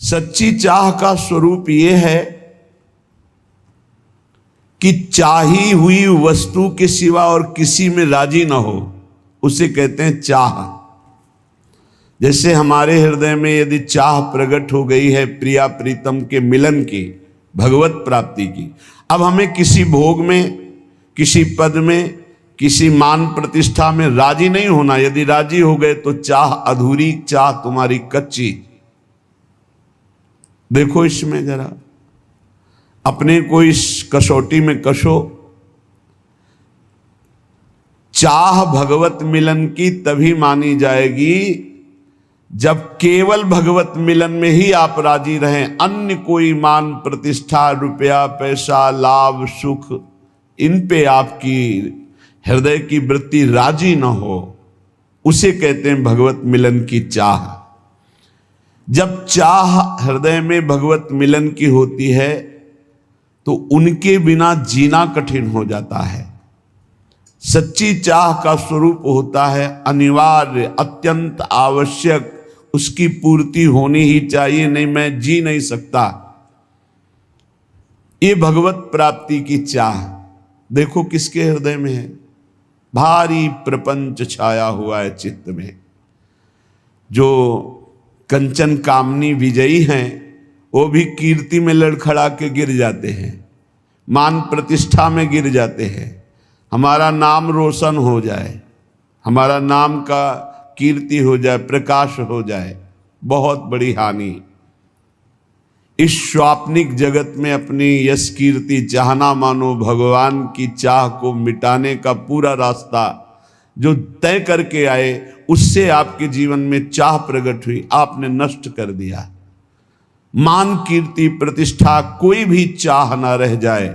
सच्ची चाह का स्वरूप ये है कि चाही हुई वस्तु के सिवा और किसी में राजी ना हो, उसे कहते हैं चाह। जैसे हमारे हृदय में यदि चाह प्रकट हो गई है प्रिया प्रीतम के मिलन की, भगवत प्राप्ति की, अब हमें किसी भोग में, किसी पद में, किसी मान प्रतिष्ठा में राजी नहीं होना। यदि राजी हो गए तो चाह अधूरी, चाह तुम्हारी कच्ची। देखो इसमें जरा अपने को इस कसौटी में कसो। चाह भगवत मिलन की तभी मानी जाएगी जब केवल भगवत मिलन में ही आप राजी रहें। अन्य कोई मान प्रतिष्ठा, रुपया पैसा, लाभ सुख, इन पे आपकी हृदय की वृत्ति राजी न हो, उसे कहते हैं भगवत मिलन की चाह। जब चाह हृदय में भगवत मिलन की होती है तो उनके बिना जीना कठिन हो जाता है। सच्ची चाह का स्वरूप होता है अनिवार्य, अत्यंत आवश्यक, उसकी पूर्ति होनी ही चाहिए, नहीं मैं जी नहीं सकता। ये भगवत प्राप्ति की चाह देखो किसके हृदय में है। भारी प्रपंच छाया हुआ है चित्त में। जो कंचन कामनी विजयी हैं वो भी कीर्ति में लड़खड़ा के गिर जाते हैं, मान प्रतिष्ठा में गिर जाते हैं। हमारा नाम रोशन हो जाए, हमारा नाम का कीर्ति हो जाए, प्रकाश हो जाए, बहुत बड़ी हानि। इस स्वाप्निक जगत में अपनी यश कीर्ति चाहना मानो भगवान की चाह को मिटाने का पूरा रास्ता जो तय करके आए, उससे आपके जीवन में चाह प्रकट हुई, आपने नष्ट कर दिया। मान कीर्ति प्रतिष्ठा कोई भी चाह ना रह जाए।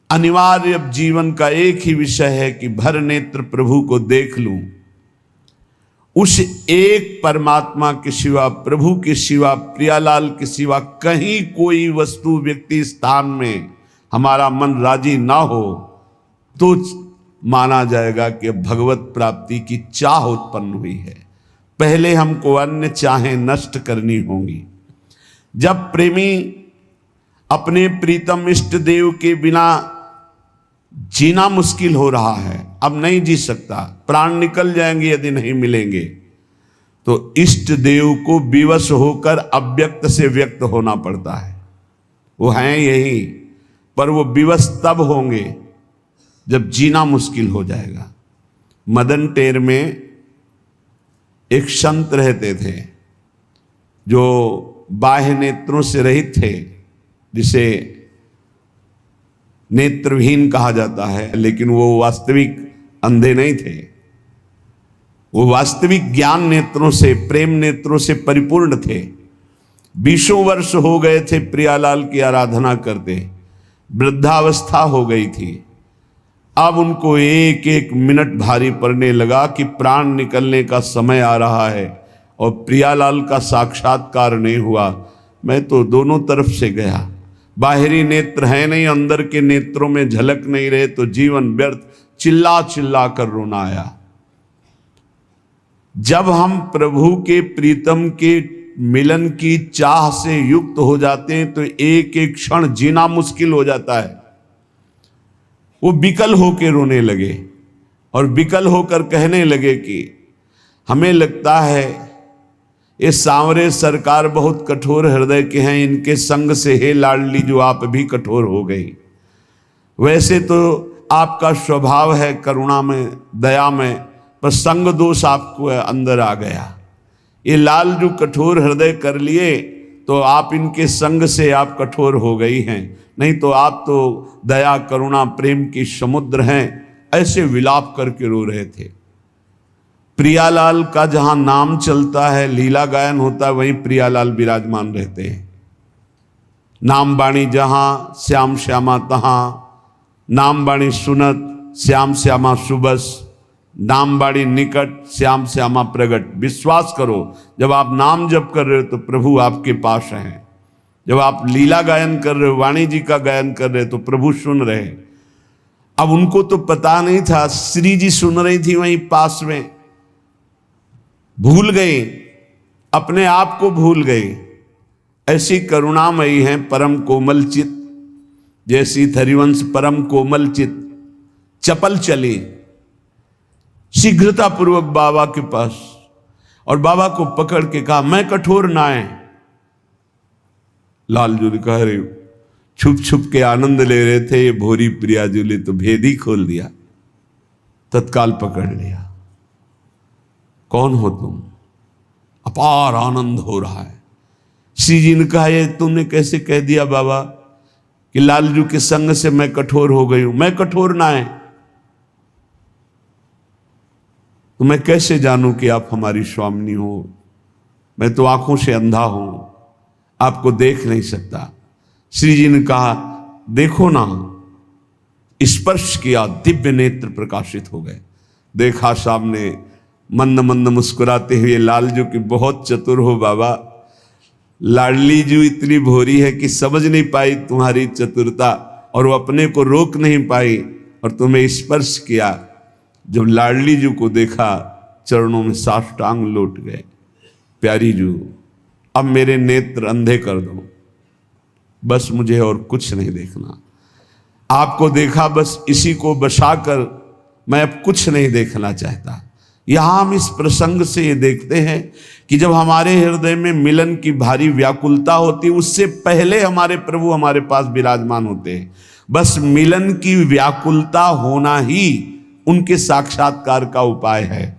अनिवार्य जीवन का एक ही विषय है कि भर नेत्र प्रभु को देख लूं। उस एक परमात्मा के सिवा, प्रभु के सिवा, प्रियालाल के सिवा कहीं कोई वस्तु, व्यक्ति, स्थान में हमारा मन राजी ना हो तो माना जाएगा कि भगवत प्राप्ति की चाह उत्पन्न हुई है। पहले हमको अन्य चाहें नष्ट करनी होंगी। जब प्रेमी अपने प्रीतम इष्ट देव के बिना जीना मुश्किल हो रहा है, अब नहीं जी सकता, प्राण निकल जाएंगे यदि नहीं मिलेंगे, तो इष्ट देव को विवश होकर अव्यक्त से व्यक्त होना पड़ता है। वो हैं यही, पर वो विवश तब होंगे जब जीना मुश्किल हो जाएगा। मदन टेर में एक संत रहते थे जो बाह्य नेत्रों से रहित थे, जिसे नेत्रहीन कहा जाता है, लेकिन वो वास्तविक अंधे नहीं थे। वो वास्तविक ज्ञान नेत्रों से, प्रेम नेत्रों से परिपूर्ण थे। 20 वर्ष हो गए थे प्रियालाल की आराधना करते, वृद्धावस्था हो गई थी। अब उनको एक एक मिनट भारी पड़ने लगा कि प्राण निकलने का समय आ रहा है और प्रियालाल का साक्षात्कार नहीं हुआ। मैं तो दोनों तरफ से गया, बाहरी नेत्र है नहीं, अंदर के नेत्रों में झलक नहीं रहे, तो जीवन व्यर्थ, चिल्ला चिल्ला कर रोना आया। जब हम प्रभु के प्रीतम के मिलन की चाह से युक्त हो जाते हैं तो एक एक क्षण जीना मुश्किल हो जाता है। वो विकल होकर रोने लगे और विकल होकर कहने लगे कि हमें लगता है ये सांवरे सरकार बहुत कठोर हृदय के हैं, इनके संग से हे लाडली जो आप भी कठोर हो गई। वैसे तो आपका स्वभाव है करुणा में, दया में, पर संग दोष आपको अंदर आ गया। ये लाल जो कठोर हृदय कर लिए तो आप इनके संग से आप कठोर हो गई हैं, नहीं तो आप तो दया करुणा प्रेम की समुद्र हैं। ऐसे विलाप करके रो रहे थे। प्रियालाल का जहां नाम चलता है, लीला गायन होता है, वहीं प्रियालाल विराजमान रहते हैं। नाम बाणी जहां श्याम श्यामा तहां, नाम बाणी सुनत श्याम श्यामा सुबस, नाम बाणी निकट श्याम श्यामा प्रगट। विश्वास करो, जब आप नाम जप कर रहे हो तो प्रभु आपके पास हैं। जब आप लीला गायन कर रहे हो, वाणी जी का गायन कर रहे हो, तो प्रभु सुन रहे हैं। अब उनको तो पता नहीं था, श्री जी सुन रही थी वहीं पास में, भूल गए, अपने आप को भूल गए। ऐसी करुणामयी हैं परम कोमल चित, जैसी हरिवंश परम कोमल चित चपल चली शीघ्रता पूर्वक बाबा के पास, और बाबा को पकड़ के कहा मैं कठोर नाय। लालजू ने कहा अरे छुप छुप के आनंद ले रहे थे ये भोरी प्रियाजू ने तो भेद ही खोल दिया, तत्काल पकड़ लिया। कौन हो तुम? अपार आनंद हो रहा है। श्री जी ने कहा ये तुमने कैसे कह दिया बाबा कि लालजू के संग से मैं कठोर हो गई हूं? मैं कठोर ना है तो मैं कैसे जानूं कि आप हमारी स्वामिनी हो? मैं तो आंखों से अंधा हूं, आपको देख नहीं सकता। श्री जी ने कहा देखो ना, स्पर्श किया, दिव्य नेत्र प्रकाशित हो गए। देखा सामने मंद मंद मुस्कुराते हुए लालजू की बहुत चतुर हो बाबा। लाडली जू इतनी भोरी है कि समझ नहीं पाई तुम्हारी चतुरता, और वो अपने को रोक नहीं पाई और तुम्हें स्पर्श किया। जब लाडली जू को देखा चरणों में साष्टांग लौट गए। प्यारी जू अब मेरे नेत्र अंधे कर दो, बस मुझे और कुछ नहीं देखना। आपको देखा बस इसी को बसाकर मैं अब कुछ नहीं देखना चाहता। यहां हम इस प्रसंग से ये देखते हैं कि जब हमारे हृदय में मिलन की भारी व्याकुलता होती है, उससे पहले हमारे प्रभु हमारे पास विराजमान होते हैं। बस मिलन की व्याकुलता होना ही उनके साक्षात्कार का उपाय है,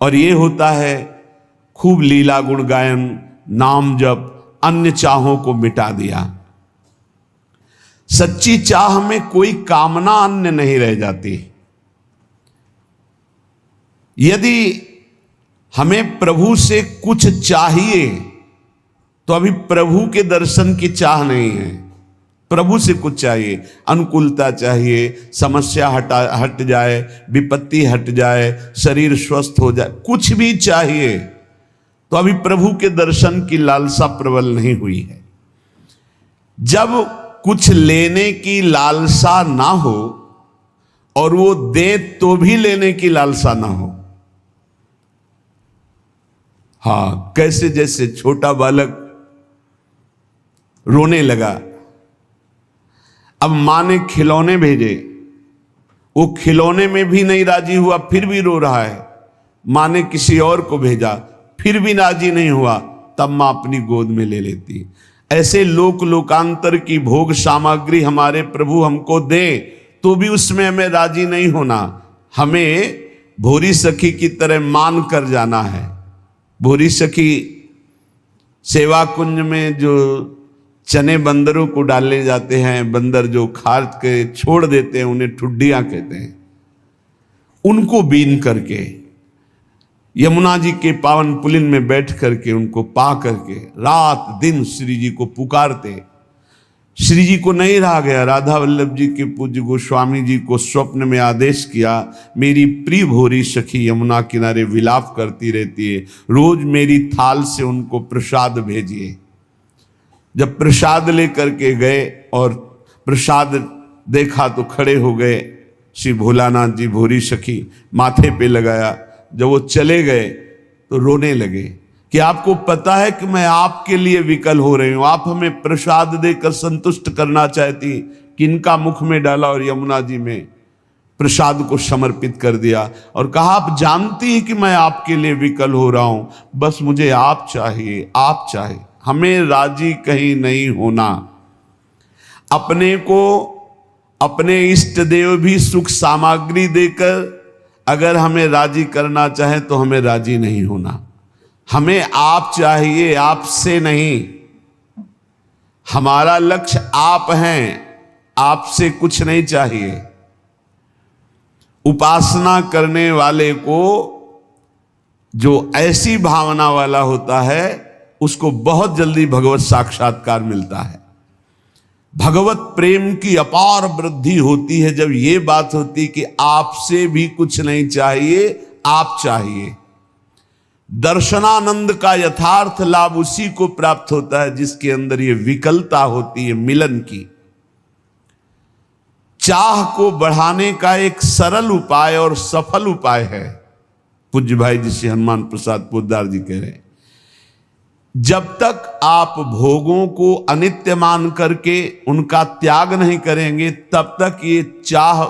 और ये होता है खूब लीला गुण गायन, नाम जप, अन्य चाहों को मिटा दिया। सच्ची चाह में कोई कामना अन्य नहीं रह जाती। यदि हमें प्रभु से कुछ चाहिए तो अभी प्रभु के दर्शन की चाह नहीं है। प्रभु से कुछ चाहिए, अनुकूलता चाहिए, समस्या हट जाए, विपत्ति हट जाए, शरीर स्वस्थ हो जाए, कुछ भी चाहिए तो अभी प्रभु के दर्शन की लालसा प्रबल नहीं हुई है। जब कुछ लेने की लालसा ना हो और वो दे तो भी लेने की लालसा ना हो, हाँ, कैसे जैसे छोटा बालक रोने लगा, अब मां ने खिलौने भेजे, वो खिलौने में भी नहीं राजी हुआ, फिर भी रो रहा है। मां ने किसी और को भेजा, फिर भी राजी नहीं हुआ, तब मां अपनी गोद में ले लेती। ऐसे लोक लोकांतर की भोग सामग्री हमारे प्रभु हमको दे तो भी उसमें हमें राजी नहीं होना। हमें भोरी सखी की तरह मान कर जाना है। भोरी सखी सेवा कुंज में जो चने बंदरों को डाले जाते हैं, बंदर जो खा के छोड़ देते हैं, उन्हें ठुड्डियां कहते हैं, उनको बीन करके यमुना जी के पावन पुलिन में बैठ करके उनको पा करके रात दिन श्री जी को पुकारते। श्री जी को नहीं रहा गया। राधा वल्लभ जी के पूज्य गोस्वामी जी को स्वप्न में आदेश किया, मेरी प्रिय भोरी सखी यमुना किनारे विलाप करती रहती है, रोज मेरी थाल से उनको प्रसाद भेजिए। जब प्रसाद लेकर के गए और प्रसाद देखा तो खड़े हो गए श्री भोलानाथ जी। भोरी सखी माथे पे लगाया। जब वो चले गए तो रोने लगे कि आपको पता है कि मैं आपके लिए विकल हो रही हूं, आप हमें प्रसाद देकर संतुष्ट करना चाहती, किनका मुख में डाला और यमुना जी में प्रसाद को समर्पित कर दिया और कहा आप जानती हैं कि मैं आपके लिए विकल हो रहा हूं, बस मुझे आप चाहिए, आप चाहिए। हमें राजी कहीं नहीं होना। अपने को अपने इष्ट देव भी सुख सामग्री देकर अगर हमें राजी करना चाहे तो हमें राजी नहीं होना। हमें आप चाहिए, आपसे नहीं। हमारा लक्ष्य आप हैं, आपसे कुछ नहीं चाहिए। उपासना करने वाले को जो ऐसी भावना वाला होता है उसको बहुत जल्दी भगवत साक्षात्कार मिलता है। भगवत प्रेम की अपार वृद्धि होती है जब ये बात होती कि आपसे भी कुछ नहीं चाहिए, आप चाहिए। दर्शनानंद का यथार्थ लाभ उसी को प्राप्त होता है जिसके अंदर ये विकलता होती है मिलन की। चाह को बढ़ाने का एक सरल उपाय और सफल उपाय है। पूज्य भाई जी श्री हनुमान प्रसाद पोद्दार जी कह रहे हैं, जब तक आप भोगों को अनित्य मान करके उनका त्याग नहीं करेंगे, तब तक ये चाह